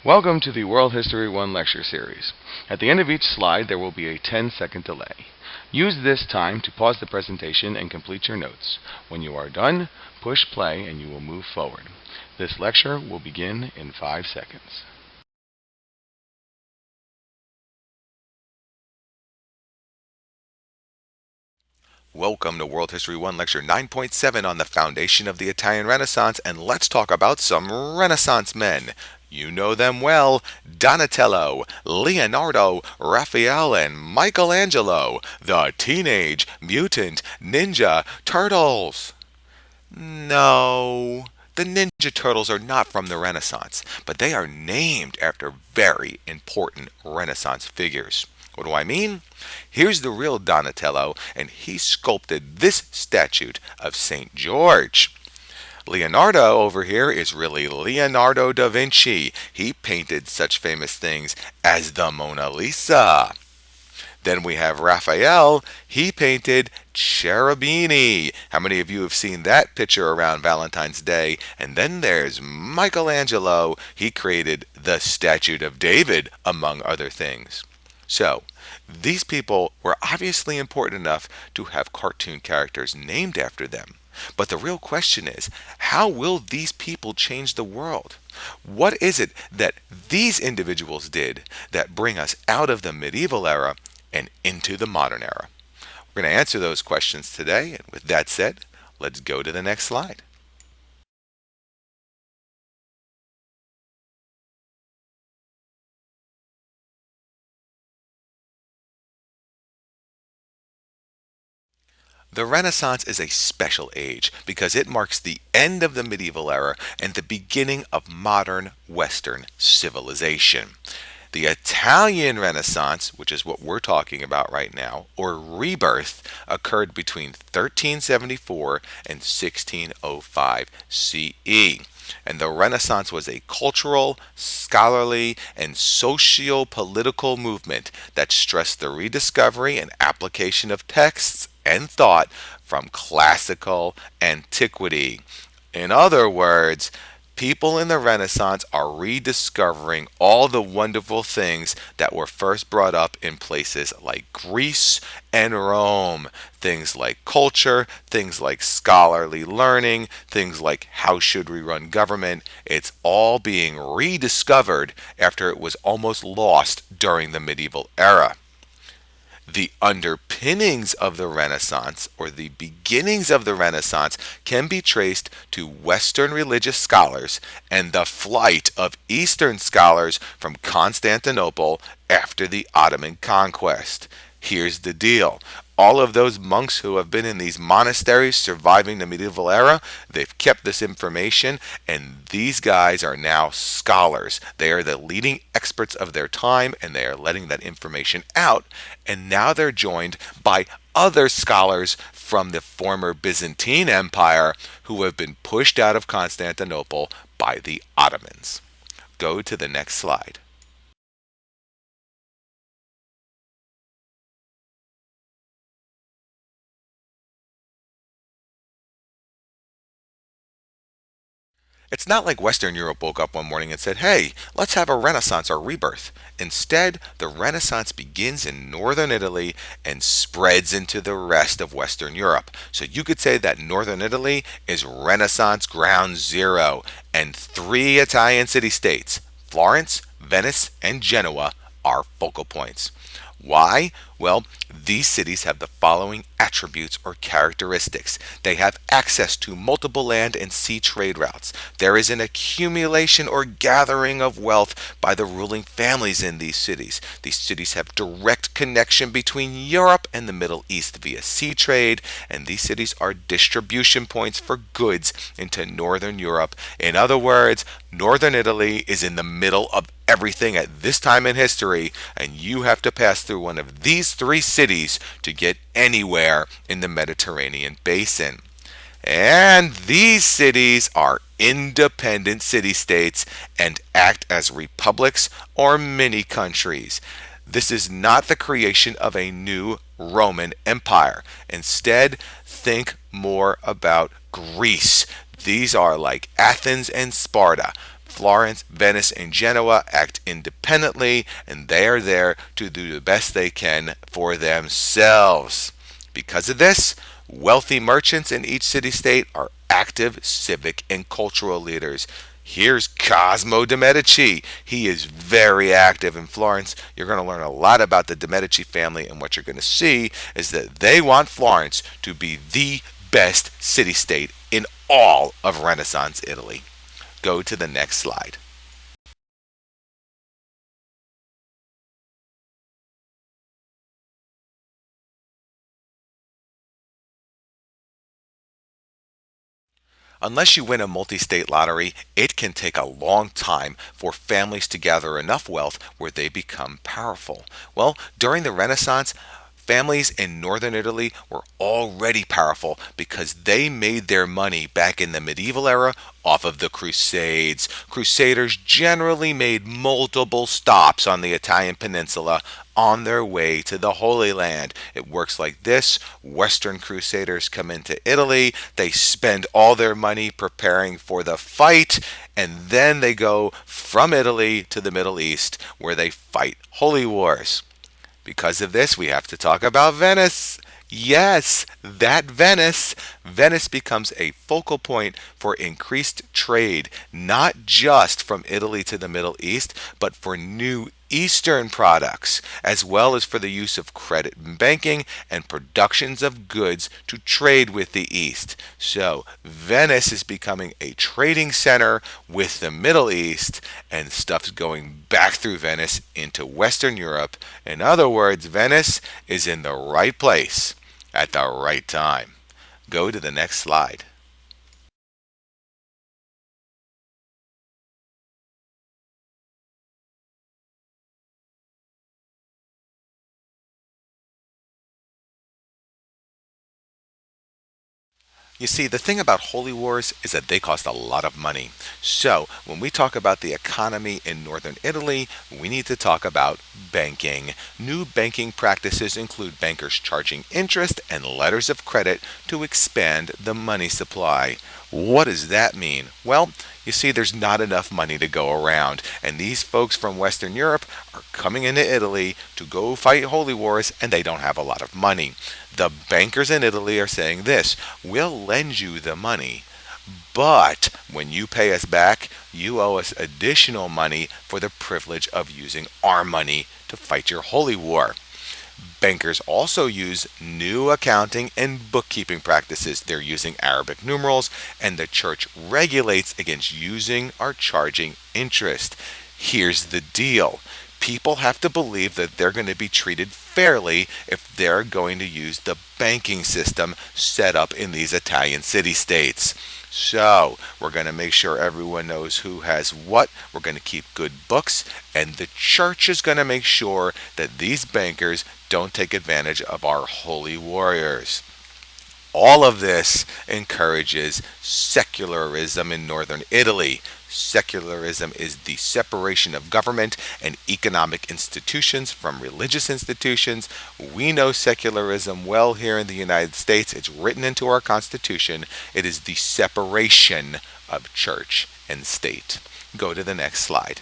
Welcome to the World History 1 lecture series. At the end of each slide there will be a 10-second delay. Use this time to pause the presentation and complete your notes. When you are done, push play and you will move forward. This lecture will begin in 5 seconds. Welcome to World History 1 Lecture 9.7 on the foundation of the Italian Renaissance, and let's talk about some Renaissance men. You know them well: Donatello, Leonardo, Raphael, and Michelangelo, the Teenage Mutant Ninja Turtles. No, the Ninja Turtles are not from the Renaissance, but they are named after very important Renaissance figures. What do I mean? Here's the real Donatello, and he sculpted this statue of St. George. Leonardo over here is really Leonardo da Vinci. He painted such famous things as the Mona Lisa. Then we have Raphael. He painted Cherubini. How many of you have seen that picture around Valentine's Day? And then there's Michelangelo. He created the Statue of David, among other things. So, these people were obviously important enough to have cartoon characters named after them. But the real question is, how will these people change the world? What is it that these individuals did that bring us out of the medieval era and into the modern era? We're going to answer those questions today, and with that said, let's go to the next slide. The Renaissance is a special age because it marks the end of the medieval era and the beginning of modern Western civilization. The Italian Renaissance, which is what we're talking about right now, or rebirth, occurred between 1374 and 1605 CE. And the Renaissance was a cultural, scholarly, and socio-political movement that stressed the rediscovery and application of texts and thought from classical antiquity. In other words, people in the Renaissance are rediscovering all the wonderful things that were first brought up in places like Greece and Rome. Things like culture, things like scholarly learning, things like how should we run government. It's all being rediscovered after it was almost lost during the medieval era. The underpinnings of the Renaissance, or the beginnings of the Renaissance, can be traced to Western religious scholars and the flight of Eastern scholars from Constantinople after the Ottoman conquest. Here's the deal. All of those monks who have been in these monasteries surviving the medieval era, they've kept this information, and these guys are now scholars. They are the leading experts of their time, and they are letting that information out, and now they're joined by other scholars from the former Byzantine Empire who have been pushed out of Constantinople by the Ottomans. Go to the next slide. It's not like Western Europe woke up one morning and said, hey, let's have a Renaissance or rebirth. Instead, the Renaissance begins in northern Italy and spreads into the rest of Western Europe. So you could say that northern Italy is Renaissance ground zero, and 3 Italian city-states, Florence, Venice, and Genoa, are focal points. Why? Well, these cities have the following attributes or characteristics. They have access to multiple land and sea trade routes. There is an accumulation or gathering of wealth by the ruling families in these cities. These cities have direct connection between Europe and the Middle East via sea trade, and these cities are distribution points for goods into Northern Europe. In other words, Northern Italy is in the middle of everything at this time in history, and you have to pass through one of these 3 cities to get anywhere in the Mediterranean basin. And these cities are independent city-states and act as republics or mini-countries. This is not the creation of a new Roman Empire. Instead, think more about Greece. These are like Athens and Sparta. Florence, Venice, and Genoa act independently, and they are there to do the best they can for themselves. Because of this, wealthy merchants in each city-state are active civic and cultural leaders. Here's Cosimo de' Medici. He is very active in Florence. You're going to learn a lot about the de' Medici family, and what you're going to see is that they want Florence to be the best city-state in all of Renaissance Italy. Go to the next slide. Unless you win a multi-state lottery, it can take a long time for families to gather enough wealth where they become powerful. Well, during the Renaissance, families in northern Italy were already powerful because they made their money back in the medieval era off of the Crusades. Crusaders generally made multiple stops on the Italian peninsula on their way to the Holy Land. It works like this: Western Crusaders come into Italy, they spend all their money preparing for the fight, and then they go from Italy to the Middle East where they fight holy wars. Because of this, we have to talk about Venice. Yes, that Venice. Venice becomes a focal point for increased trade, not just from Italy to the Middle East, but for new Eastern products, as well as for the use of credit and banking and productions of goods to trade with the East. So Venice is becoming a trading center with the Middle East, and stuff's going back through Venice into Western Europe. In other words, Venice is in the right place at the right time. Go to the next slide. You see, the thing about holy wars is that they cost a lot of money. So, when we talk about the economy in northern Italy, we need to talk about banking. New banking practices include bankers charging interest and letters of credit to expand the money supply. What does that mean? Well, you see, there's not enough money to go around, and these folks from Western Europe are coming into Italy to go fight holy wars, and they don't have a lot of money. The bankers in Italy are saying this: we'll lend you the money, but when you pay us back, you owe us additional money for the privilege of using our money to fight your holy war. Bankers also use new accounting and bookkeeping practices. They're using Arabic numerals, and the church regulates against using or charging interest. Here's the deal: people have to believe that they're going to be treated fairly if they're going to use the banking system set up in these Italian city-states. So, we're going to make sure everyone knows who has what. We're going to keep good books, and the church is going to make sure that these bankers don't take advantage of our holy warriors. All of this encourages secularism in northern Italy. Secularism is the separation of government and economic institutions from religious institutions. We know secularism well here in the United States. It's written into our Constitution. It is the separation of church and state. Go to the next slide.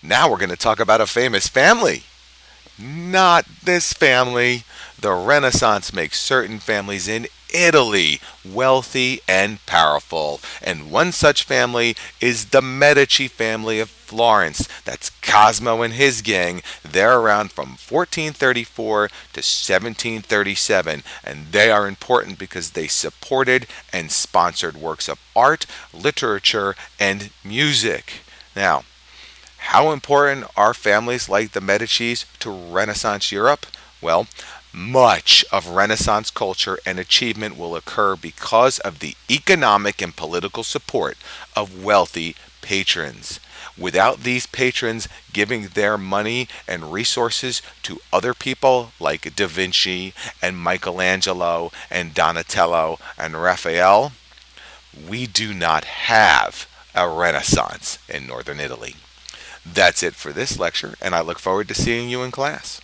Now we're going to talk about a famous family. Not this family. The Renaissance makes certain families in Italy wealthy and powerful. And one such family is the Medici family of Florence. That's Cosimo and his gang. They're around from 1434 to 1737. And they are important because they supported and sponsored works of art, literature, and music. Now, how important are families like the Medicis to Renaissance Europe? Well, much of Renaissance culture and achievement will occur because of the economic and political support of wealthy patrons. Without these patrons giving their money and resources to other people like Da Vinci and Michelangelo and Donatello and Raphael, we do not have a Renaissance in northern Italy. That's it for this lecture, and I look forward to seeing you in class.